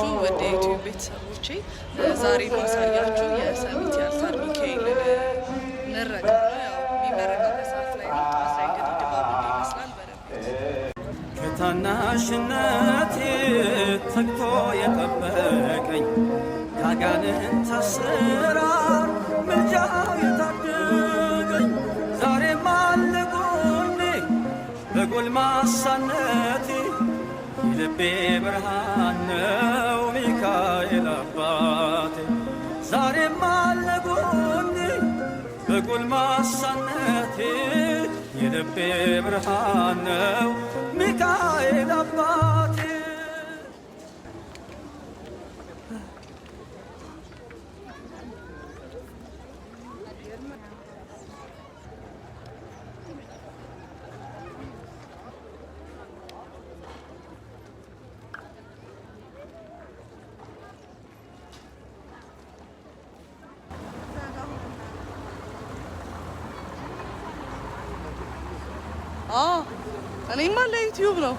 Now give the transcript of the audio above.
ናችሁ ወደ ዩቲዩብ ቤተሰቦቼ? ዛሬ ማሳያችሁ የሰሚት የአልታር ሚካኤል ምረቃ ነው። ያው የሚመረቀው ከሰዓት ላይ ነው። አስራ እንግዲህ ድባቡ ይመስላል በደንብ ከታናሽነቴ ተግቶ የጠበቀኝ ካጋንንት አሰራር ምልጃው የታደገኝ ዛሬም አለ ጎኔ በጎልማሳነቴ የልቤ ብርሃን ነው ሚካኤል አባቴ። ዛሬም አለ ጎኔ በጎልማሳነቴ የልቤ ብርሃን ነው ሚካኤል አባቴ። እኔማ ለዩቲዩብ ነው።